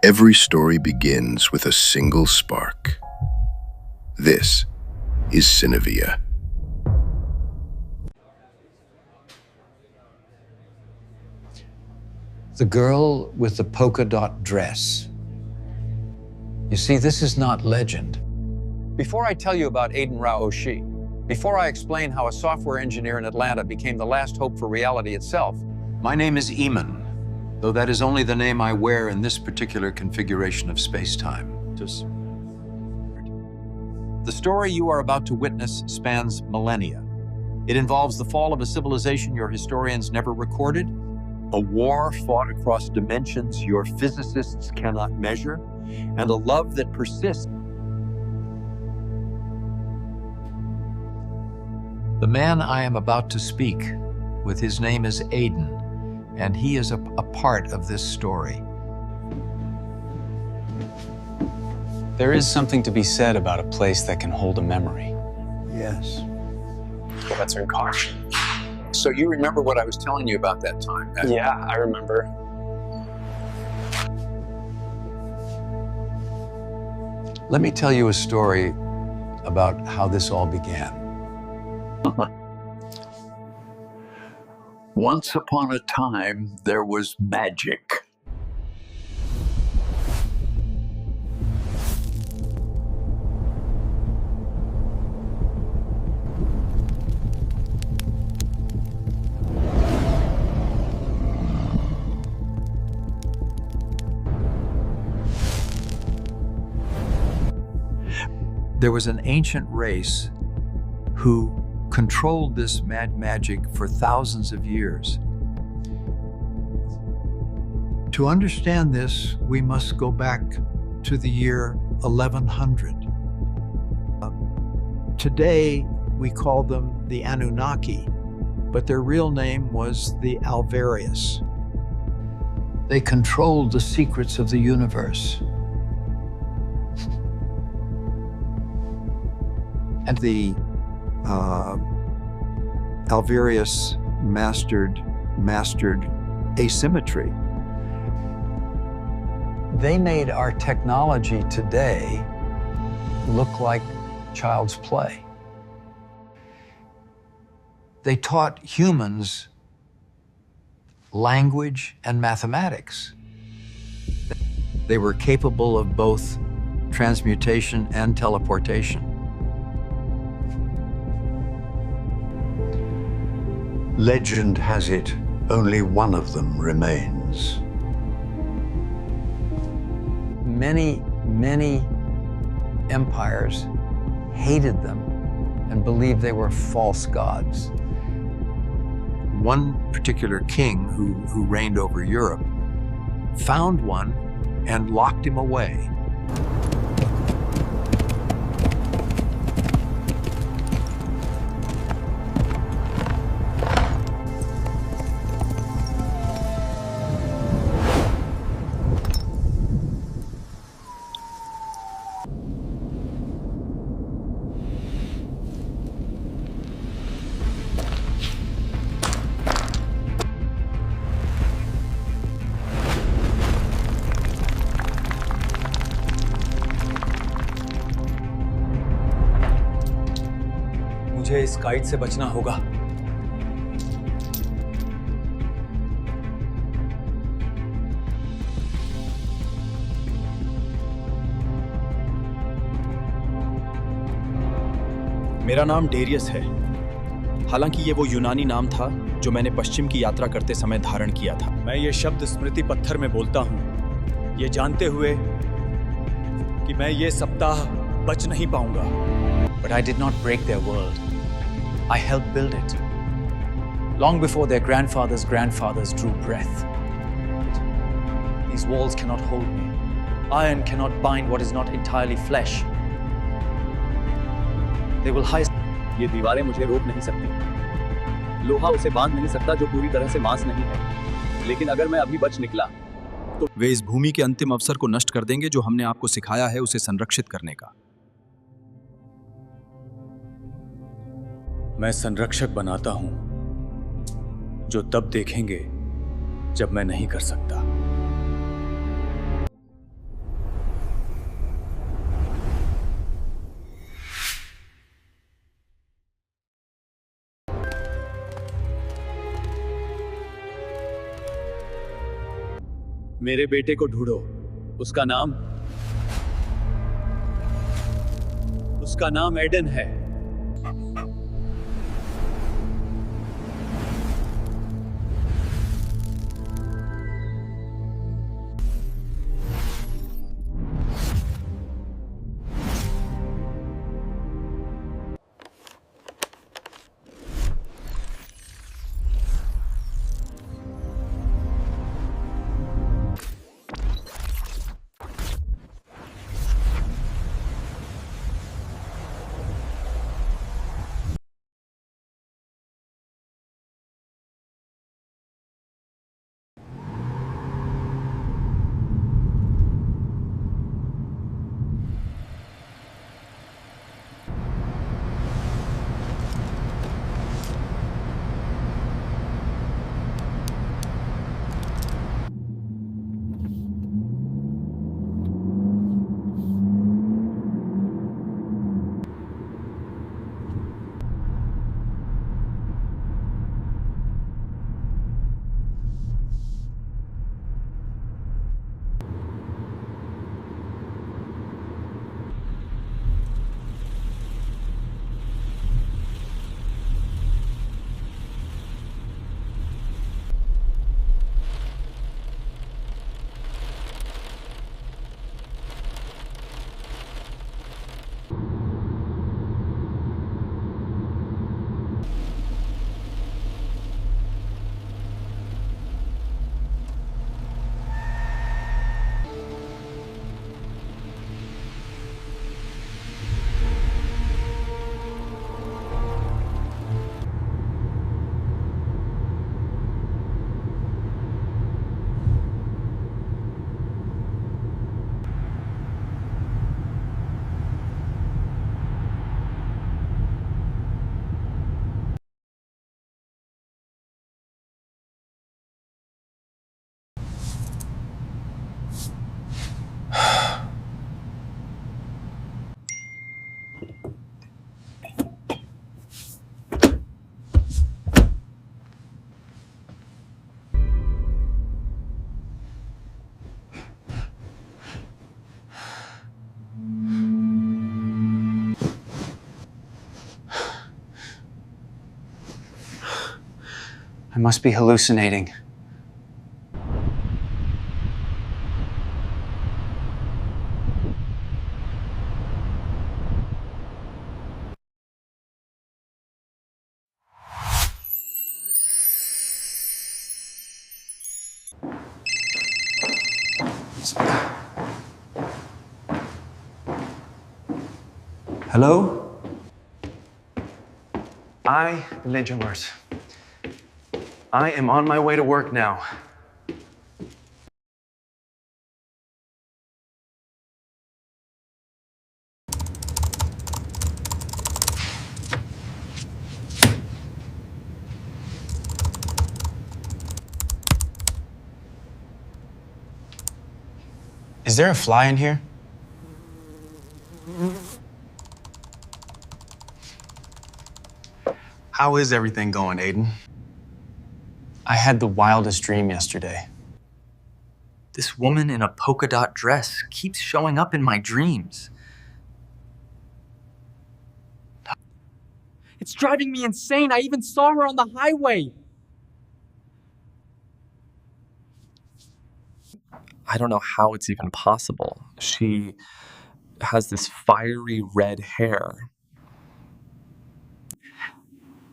Every story begins with a single spark. This is Synovia. The girl with the polka dot dress. You see, this is not legend. Before I tell you about Aiden Rao O'Shea, before I explain how a software engineer in Atlanta became the last hope for reality itself, my name is Eamon, though that is only the name I wear in this particular configuration of space-time. The story you are about to witness spans millennia. It involves the fall of a civilization your historians never recorded, a war fought across dimensions your physicists cannot measure, and a love that persists. The man I am about to speak with, his name is Aiden, and he is a part of this story. There is something to be said about a place that can hold a memory. Yes. That's her car. So you remember what I was telling you about that time? Yeah, I remember. Let me tell you a story about how this all began. Once upon a time, there was magic. There was an ancient race who controlled this magic for thousands of years. To understand this, we must go back to the year 1100. Today, we call them the Anunnaki, but their real name was the Averius. They controlled the secrets of the universe. And the Averius mastered asymmetry. They made our technology today look like child's play. They taught humans language and mathematics. They were capable of both transmutation and teleportation. Legend has it, only one of them remains. Many empires hated them and believed they were false gods. One particular king who reigned over Europe found one and locked him away. मुझे इस kite से बचना होगा। मेरा नाम Darius है। हालांकि ये वो यूनानी नाम था जो मैंने पश्चिम की यात्रा करते समय धारण किया था। मैं ये शब्द स्मृति पत्थर में बोलता हूँ, ये जानते हुए कि मैं ये सप्ताह बच नहीं पाऊंगा। But I did not break their world. I helped build it. Long before their grandfathers' grandfathers drew breath. These walls cannot hold me. Iron cannot bind what is not entirely flesh. They will hide. ये दीवारें मुझे रोक नहीं सकती। लोहा उसे बांध नहीं सकता जो पूरी तरह से मांस नहीं है। लेकिन अगर मैं अभी बच निकला तो वे इस भूमि के अंतिम अवसर को नष्ट कर देंगे जो हमने आपको सिखाया है उसे संरक्षित करने का। मैं संरक्षक बनाता हूं जो तब देखेंगे जब मैं नहीं कर सकता। मेरे बेटे को ढूंढो। उसका नाम एडन है। I must be hallucinating. Hello? Legends. I am on my way to work now. Is there a fly in here? How is everything going, Aiden? I had the wildest dream yesterday. This woman in a polka dot dress keeps showing up in my dreams. It's driving me insane. I even saw her on the highway. I don't know how it's even possible. She has this fiery red hair.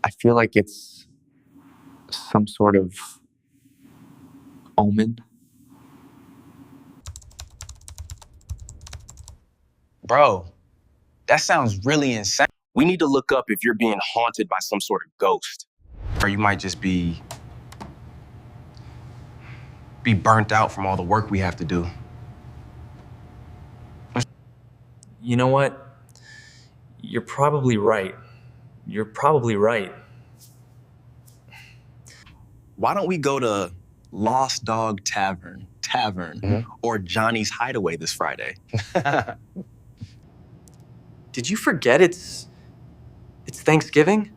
I feel like it's some sort of omen. Bro, that sounds really insane. We need to look up if you're being haunted by some sort of ghost. Or you might just be burnt out from all the work we have to do. You know what? You're probably right. You're probably right. Why don't we go to Lost Dog Tavern, or Johnny's Hideaway this Friday? Did you forget it's Thanksgiving?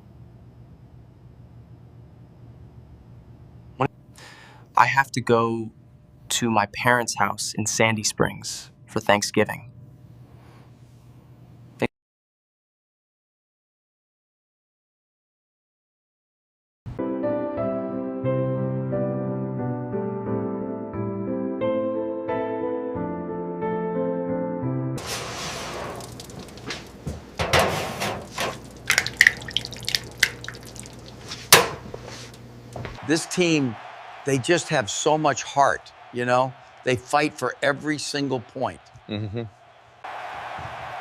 I have to go to my parents' house in Sandy Springs for Thanksgiving. This team, they just have so much heart, you know? They fight for every single point.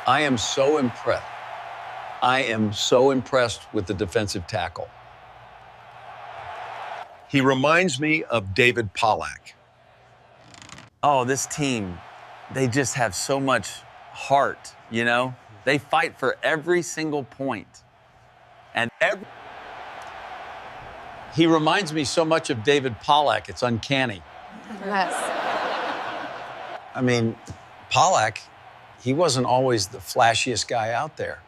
I am so impressed. I am so impressed with the defensive tackle. He reminds me of David Pollack. Oh, this team, they just have so much heart, you know? They fight for every single point. And he reminds me so much of David Pollack, it's uncanny. Yes. I mean, Pollack, he wasn't always the flashiest guy out there.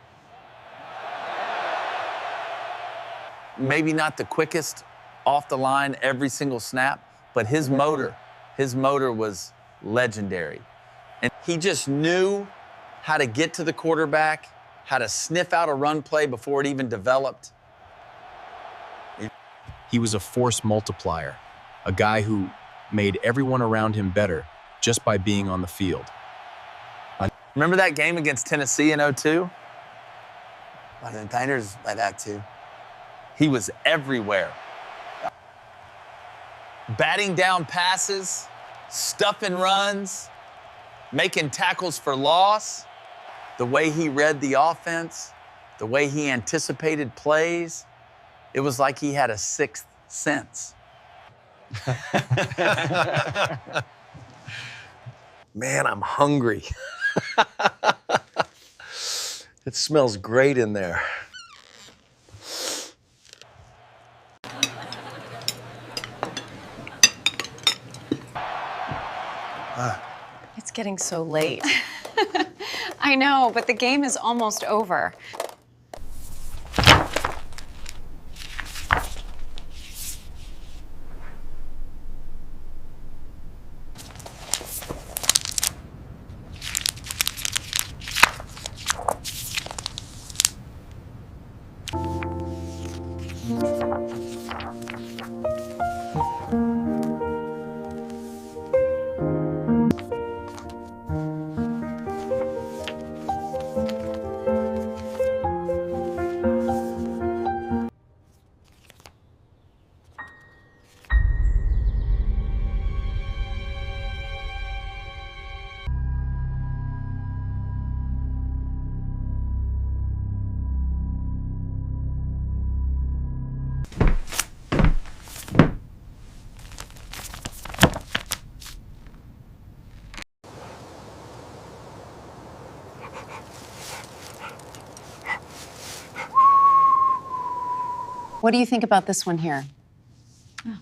Maybe not the quickest off the line every single snap, but his motor was legendary. And he just knew how to get to the quarterback, how to sniff out a run play before it even developed. He was a force multiplier, a guy who made everyone around him better just by being on the field. Remember that game against Tennessee in '02? Well, the Niners like that too. He was everywhere. Batting down passes, stuffing runs, making tackles for loss, the way he read the offense, the way he anticipated plays, it was like he had a sixth sense. Man, I'm hungry. It smells great in there. It's getting so late. I know, but the game is almost over. What do you think about this one here? Oh,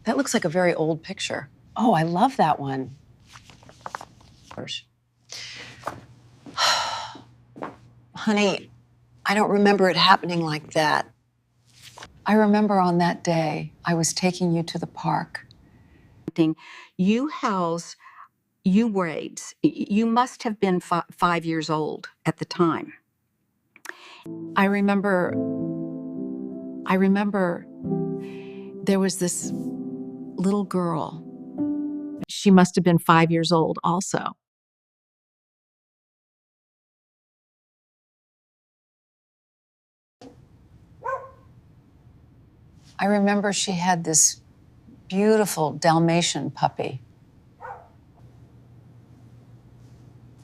that looks like a very old picture. Oh, I love that one. Honey, I don't remember it happening like that. I remember on that day, I was taking you to the park. You must have been 5 years old at the time. I remember there was this little girl. She must have been 5 years old also. I remember she had this beautiful Dalmatian puppy.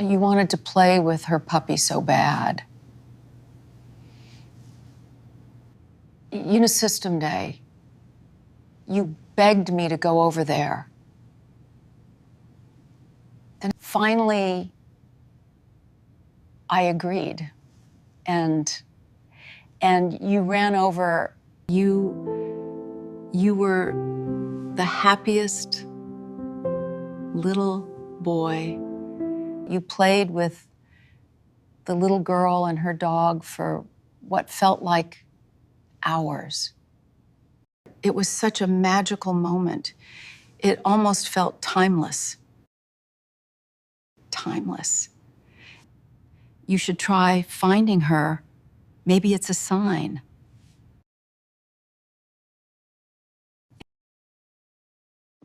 You wanted to play with her puppy so bad. Unisystem Day, you begged me to go over there. Then finally, I agreed. And you ran over. You were the happiest little boy. You played with the little girl and her dog for what felt like hours. It was such a magical moment. It almost felt timeless. Timeless. You should try finding her. Maybe it's a sign.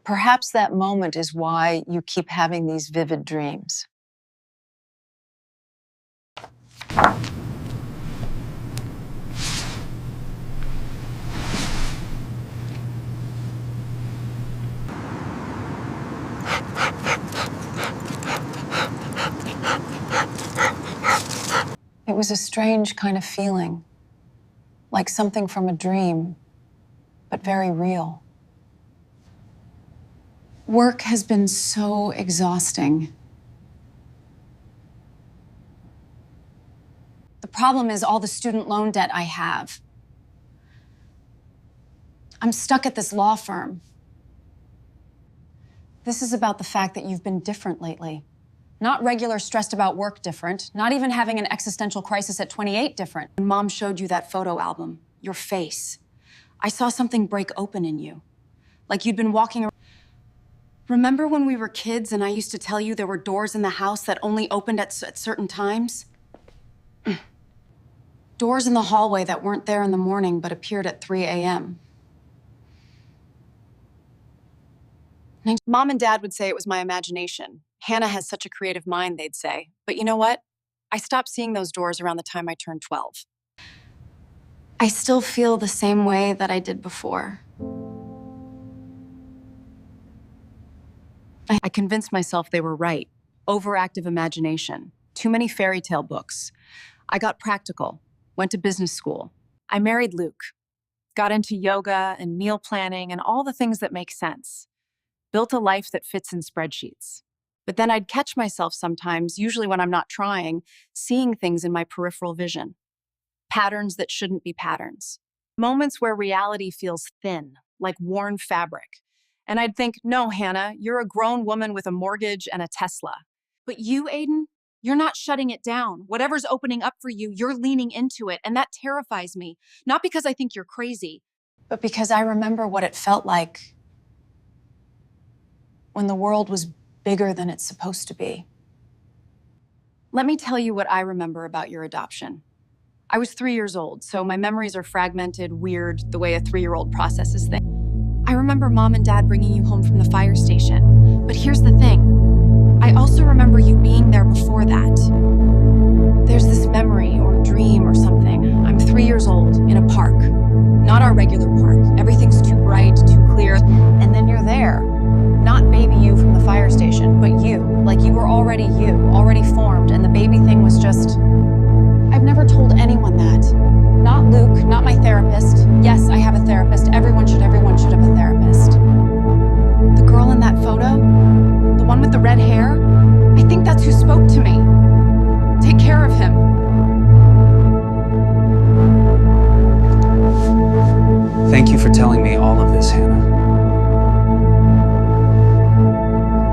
Perhaps that moment is why you keep having these vivid dreams. It was a strange kind of feeling, like something from a dream, but very real. Work has been so exhausting. The problem is all the student loan debt I have. I'm stuck at this law firm. This is about the fact that you've been different lately. Not regular stressed about work different, not even having an existential crisis at 28 different. When Mom showed you that photo album, your face, I saw something break open in you. Like you'd been walking around. Remember when we were kids and I used to tell you there were doors in the house that only opened at certain times? Doors in the hallway that weren't there in the morning but appeared at 3 a.m. Mom and Dad would say it was my imagination. Hannah has such a creative mind, they'd say. But you know what? I stopped seeing those doors around the time I turned 12. I still feel the same way that I did before. I convinced myself they were right. Overactive imagination. Too many fairy tale books. I got practical. Went to business school. I married Luke. Got into yoga and meal planning and all the things that make sense. Built a life that fits in spreadsheets. But then I'd catch myself sometimes, usually when I'm not trying, seeing things in my peripheral vision. Patterns that shouldn't be patterns. Moments where reality feels thin, like worn fabric. And I'd think, no, Hannah, you're a grown woman with a mortgage and a Tesla. But you, Aiden, you're not shutting it down. Whatever's opening up for you, you're leaning into it. And that terrifies me. Not because I think you're crazy, but because I remember what it felt like when the world was bigger than it's supposed to be. Let me tell you what I remember about your adoption. I was 3 years old, so my memories are fragmented, weird, the way a 3-year-old processes things. I remember Mom and Dad bringing you home from the fire station. But here's the thing. I also remember you being there before that. There's this memory or dream or something. I'm 3 years old in a park. Not our regular park. Everything's too bright, too clear. And then you're there. Not baby you from the fire station, but you. Like you were already you, already formed, and the baby thing was just... I've never told anyone that. Not Luke, not my therapist. Yes, I have a therapist. Everyone should have a therapist. The girl in that photo, the one with the red hair, I think that's who spoke to me. Take care of him. Thank you for telling me all of this, Hannah.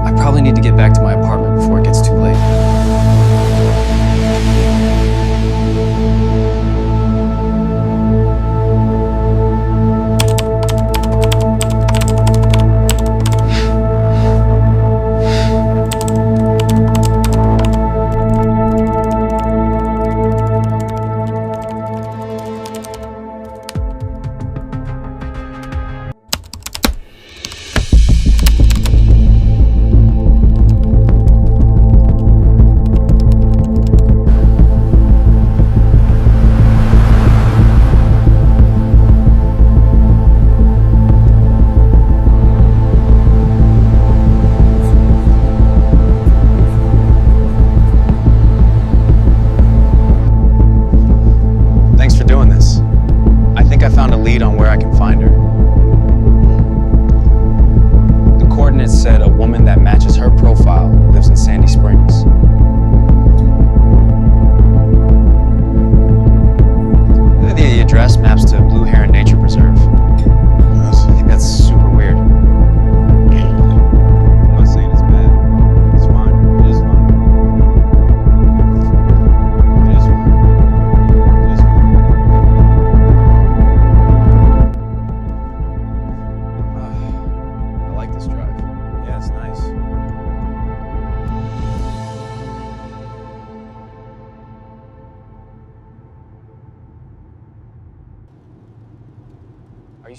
I probably need to get back to my apartment before it gets too late.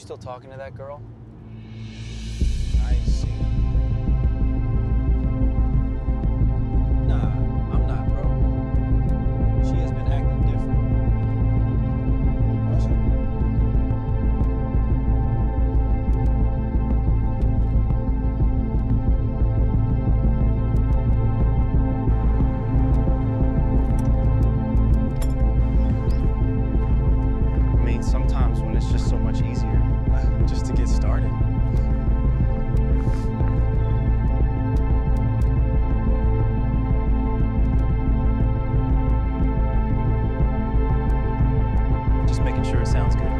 still talking to that girl? I see. Nah, I'm not, bro. She has been acting different. I mean, sometimes when it's just so much easier just to get started. Just making sure it sounds good.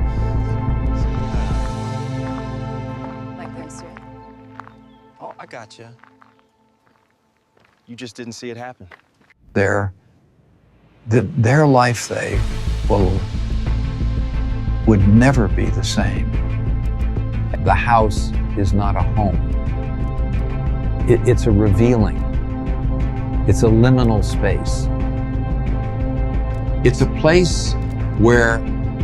Like this, yeah. Oh, I gotcha. You just didn't see it happen. Their life, would never be the same. The house is not a home. It's a revealing. It's a liminal space. It's a place where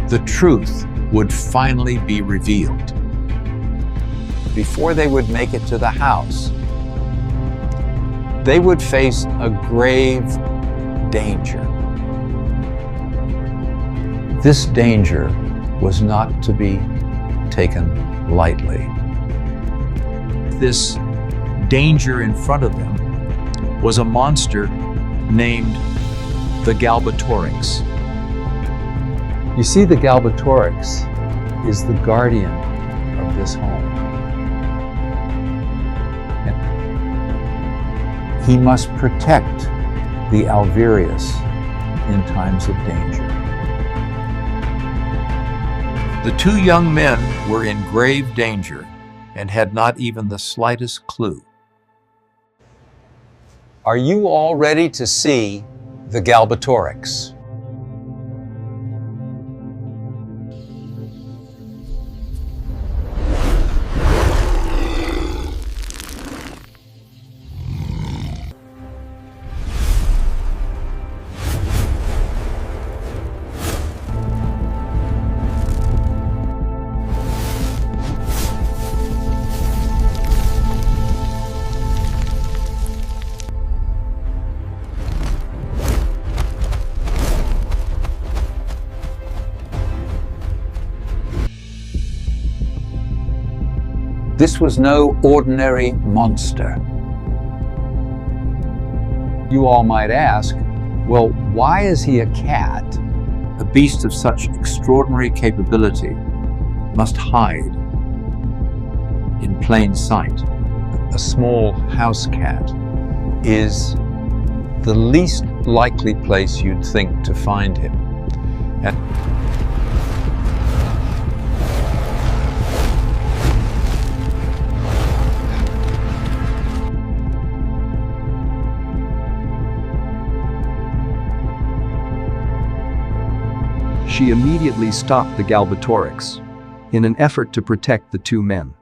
the truth would finally be revealed. Before they would make it to the house, they would face a grave danger. This danger was not to be taken lightly. This danger in front of them was a monster named the Galbatorix. You see, the Galbatorix is the guardian of this home. And he must protect the Averius in times of danger. The two young men were in grave danger and had not even the slightest clue. Are you all ready to see the Galbatorix? This was no ordinary monster. You all might ask, well, why is he a cat? A beast of such extraordinary capability must hide in plain sight. A small house cat is the least likely place you'd think to find him. She immediately stopped the Galbatorix in an effort to protect the two men.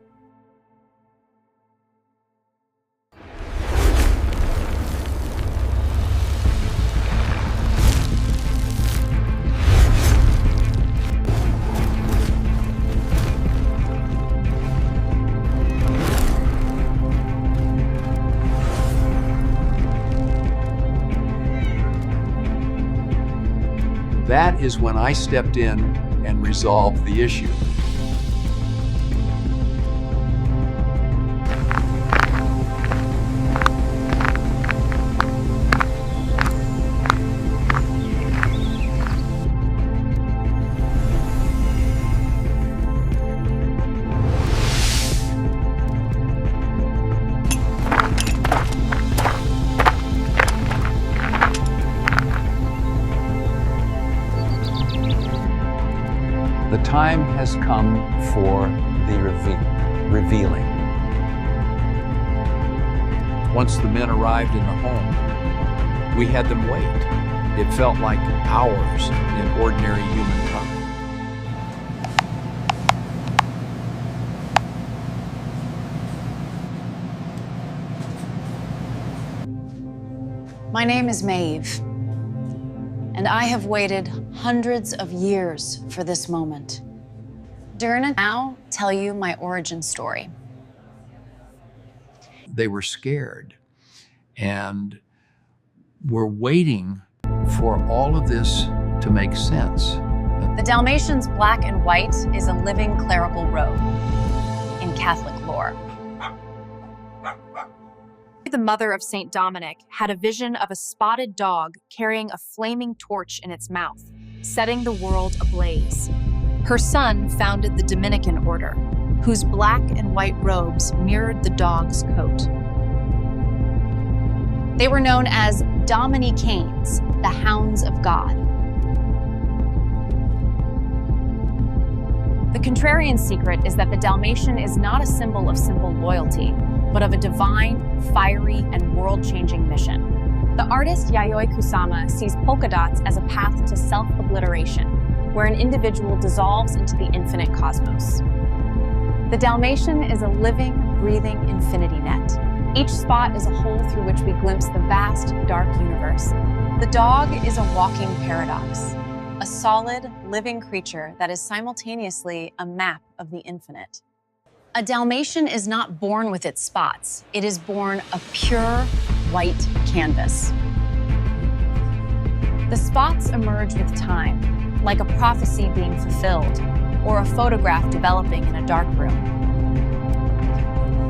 That is when I stepped in and resolved the issue. The time has come for the revealing. Once the men arrived in the home, we had them wait. It felt like hours in ordinary human time. My name is Maeve, and I have waited hundreds of years for this moment. Durna, now tell you my origin story. They were scared and were waiting for all of this to make sense. The Dalmatian's black and white is a living clerical robe in Catholic lore. The mother of Saint Dominic had a vision of a spotted dog carrying a flaming torch in its mouth, setting the world ablaze. Her son founded the Dominican order, whose black and white robes mirrored the dog's coat. They were known as Dominicanes, the Hounds of God. The contrarian secret is that the Dalmatian is not a symbol of simple loyalty, but of a divine, fiery, and world-changing mission. The artist Yayoi Kusama sees polka dots as a path to self-obliteration, where an individual dissolves into the infinite cosmos. The Dalmatian is a living, breathing infinity net. Each spot is a hole through which we glimpse the vast, dark universe. The dog is a walking paradox, a solid, living creature that is simultaneously a map of the infinite. A Dalmatian is not born with its spots. It is born a pure, white canvas. The spots emerge with time, like a prophecy being fulfilled, or a photograph developing in a dark room.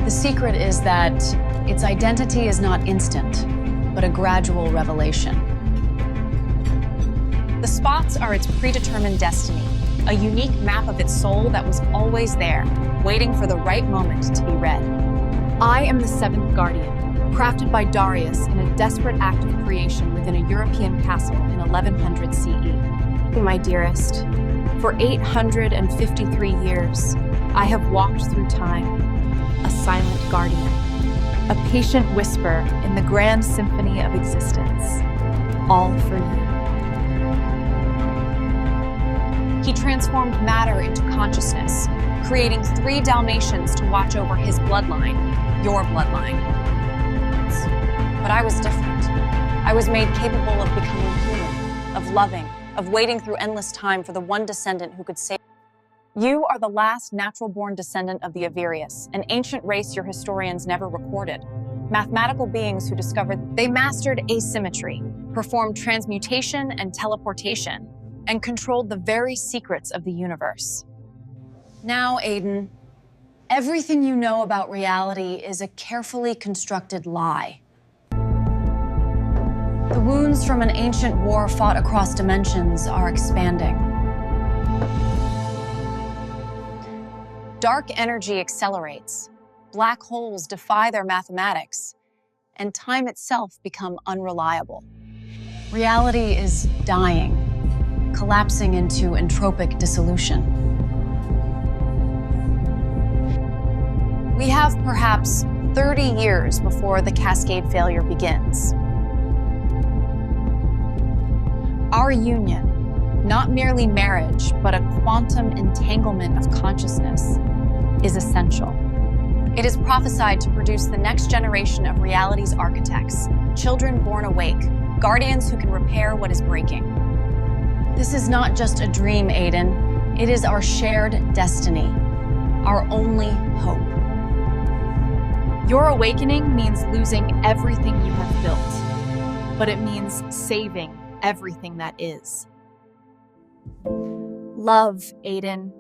The secret is that its identity is not instant, but a gradual revelation. The spots are its predetermined destiny, a unique map of its soul that was always there, waiting for the right moment to be read. I am the seventh guardian, crafted by Darius in a desperate act of creation within a European castle in 1100 CE. My dearest, for 853 years, I have walked through time, a silent guardian, a patient whisper in the grand symphony of existence, all for you. He transformed matter into consciousness, creating 3 Dalmatians to watch over his bloodline, your bloodline. But I was different. I was made capable of becoming human, of loving, of waiting through endless time for the one descendant who could save. You are the last natural-born descendant of the Averius, an ancient race your historians never recorded. Mathematical beings who discovered they mastered asymmetry, performed transmutation and teleportation, and controlled the very secrets of the universe. Now, Aiden, everything you know about reality is a carefully constructed lie. The wounds from an ancient war fought across dimensions are expanding. Dark energy accelerates, black holes defy their mathematics, and time itself become unreliable. Reality is dying, collapsing into entropic dissolution. We have perhaps 30 years before the cascade failure begins. Our union, not merely marriage, but a quantum entanglement of consciousness, is essential. It is prophesied to produce the next generation of reality's architects, children born awake, guardians who can repair what is breaking. This is not just a dream, Aiden. It is our shared destiny, our only hope. Your awakening means losing everything you have built, but it means saving everything that is. Love, Aiden,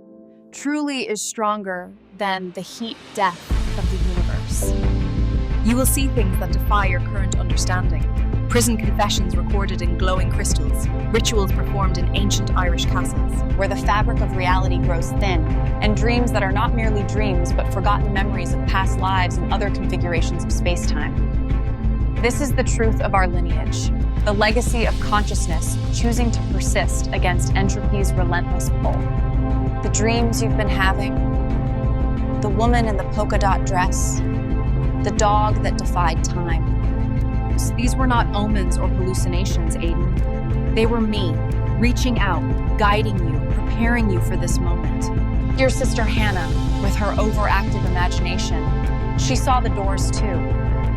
truly is stronger than the heat death of the universe. You will see things that defy your current understanding. Prison confessions recorded in glowing crystals, rituals performed in ancient Irish castles, where the fabric of reality grows thin, and dreams that are not merely dreams but forgotten memories of past lives and other configurations of space-time. This is the truth of our lineage, the legacy of consciousness choosing to persist against entropy's relentless pull. The dreams you've been having, the woman in the polka dot dress, the dog that defied time. These were not omens or hallucinations, Aiden. They were me, reaching out, guiding you, preparing you for this moment. Your sister Hannah, with her overactive imagination, she saw the doors too,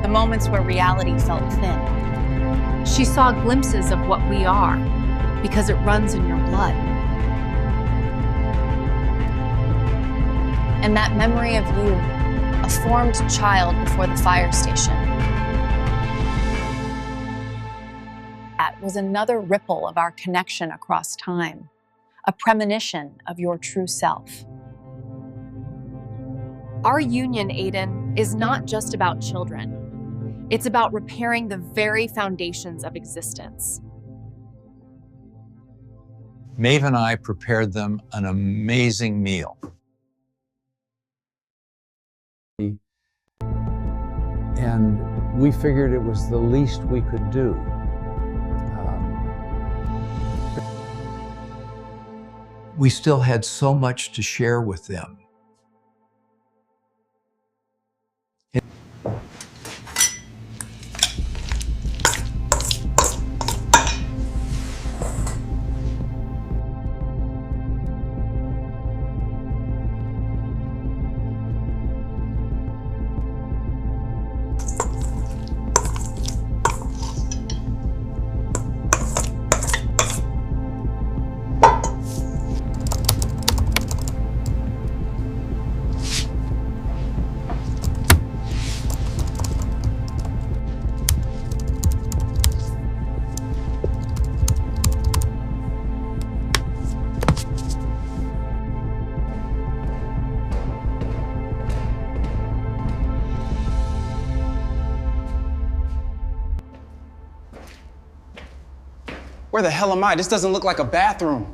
the moments where reality felt thin. She saw glimpses of what we are, because it runs in your blood. And that memory of you, a formed child before the fire station, that was another ripple of our connection across time, a premonition of your true self. Our union, Aiden, is not just about children. It's about repairing the very foundations of existence. Maeve and I prepared them an amazing meal. And we figured it was the least we could do. We still had so much to share with them. Where the hell am I? This doesn't look like a bathroom.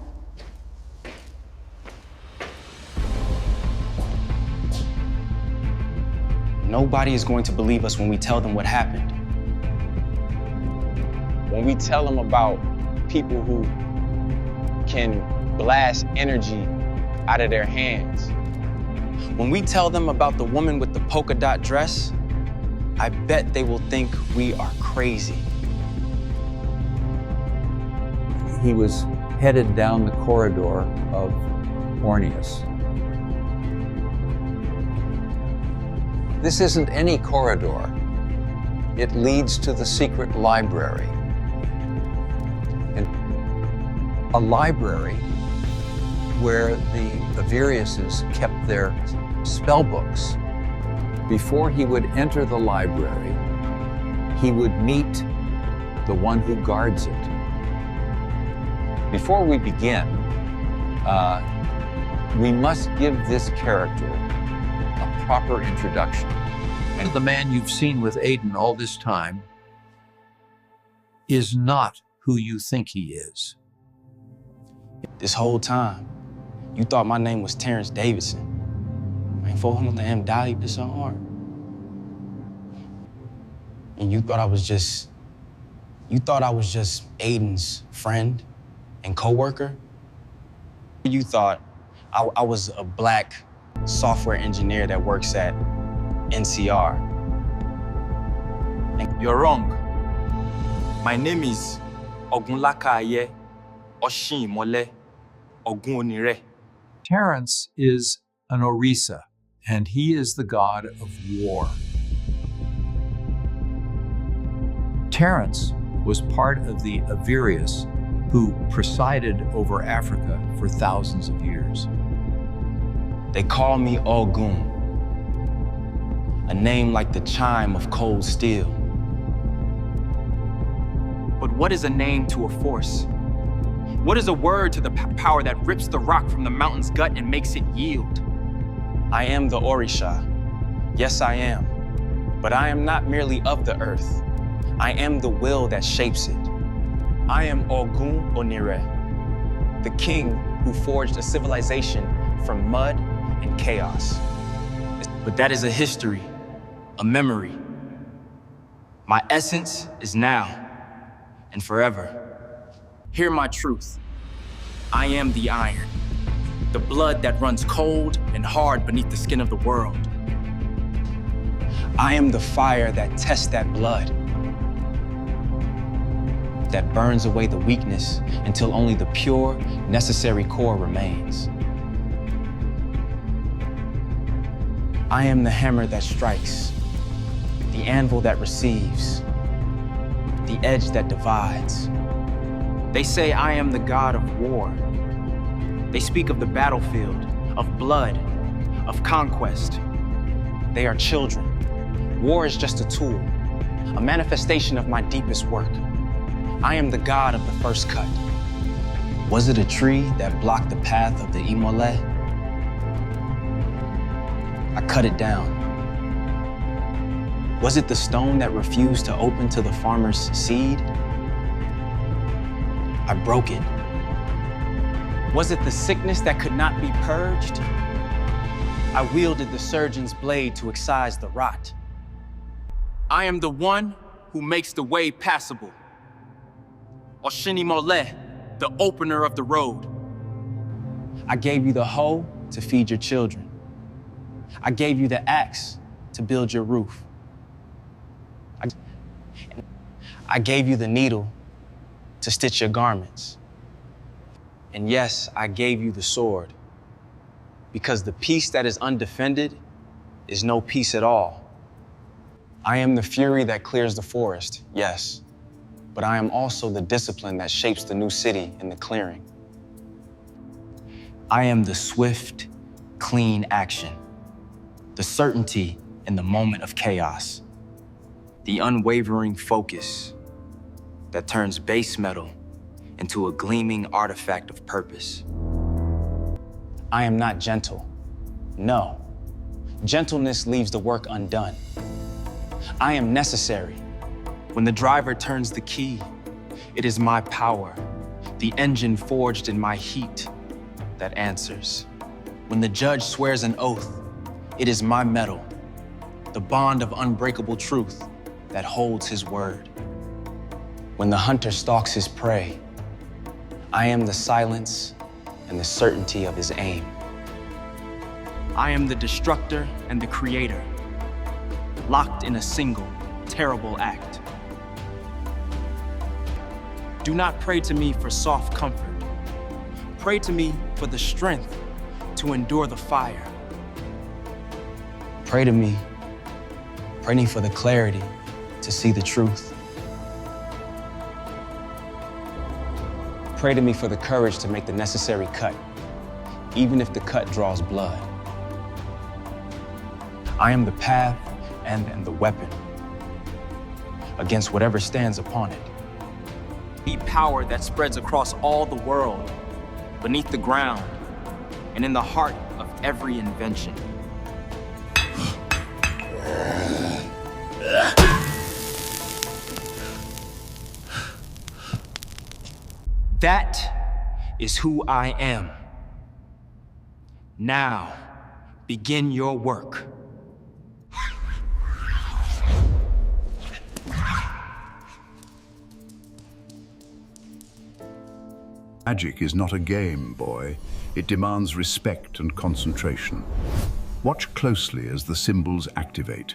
Nobody is going to believe us when we tell them what happened. When we tell them about people who can blast energy out of their hands. When we tell them about the woman with the polka dot dress, I bet they will think we are crazy. He was headed down the corridor of Orneus. This isn't any corridor. It leads to the secret library. And a library where the Averiuses kept their spell books. Before he would enter the library, he would meet the one who guards it. Before we begin, we must give this character a proper introduction. And the man you've seen with Aiden all this time is not who you think he is. This whole time, you thought my name was Terrence Davidson. Man, $400 dollar is so hard. And you thought I was just Aiden's friend and coworker. You thought I was a black software engineer that works at NCR. You're wrong. My name is Ogunlakaye Oshimole Ogunonire. Terrence is an Orisa, and he is the god of war. Terrence was part of the Averius who presided over Africa for thousands of years. They call me Ogun, a name like the chime of cold steel. But what is a name to a force? What is a word to the power that rips the rock from the mountain's gut and makes it yield? I am the Orisha. Yes, I am. But I am not merely of the earth. I am the will that shapes it. I am Ogun Onire, the king who forged a civilization from mud and chaos. But that is a history, a memory. My essence is now and forever. Hear my truth. I am the iron, the blood that runs cold and hard beneath the skin of the world. I am the fire that tests that blood, that burns away the weakness until only the pure, necessary core remains. I am the hammer that strikes, the anvil that receives, the edge that divides. They say I am the god of war. They speak of the battlefield, of blood, of conquest. They are children. War is just a tool, a manifestation of my deepest work. I am the god of the first cut. Was it a tree that blocked the path of the Imole? I cut it down. Was it the stone that refused to open to the farmer's seed? I broke it. Was it the sickness that could not be purged? I wielded the surgeon's blade to excise the rot. I am the one who makes the way passable. Oshini Mole, the opener of the road. I gave you the hoe to feed your children. I gave you the axe to build your roof. I gave you the needle to stitch your garments. And yes, I gave you the sword, because the peace that is undefended is no peace at all. I am the fury that clears the forest, yes, but I am also the discipline that shapes the new city in the clearing. I am the swift, clean action, the certainty in the moment of chaos, the unwavering focus that turns base metal into a gleaming artifact of purpose. I am not gentle. No. Gentleness leaves the work undone. I am necessary. When the driver turns the key, it is my power, the engine forged in my heat, that answers. When the judge swears an oath, it is my metal, the bond of unbreakable truth that holds his word. When the hunter stalks his prey, I am the silence and the certainty of his aim. I am the destructor and the creator, locked in a single, terrible act. Do not pray to me for soft comfort. Pray to me for the strength to endure the fire. Pray to me, praying for the clarity to see the truth. Pray to me for the courage to make the necessary cut, even if the cut draws blood. I am the path and the weapon against whatever stands upon it. Be power that spreads across all the world, beneath the ground, and in the heart of every invention. That is who I am. Now, begin your work. Magic is not a game, boy. It demands respect and concentration. Watch closely as the symbols activate.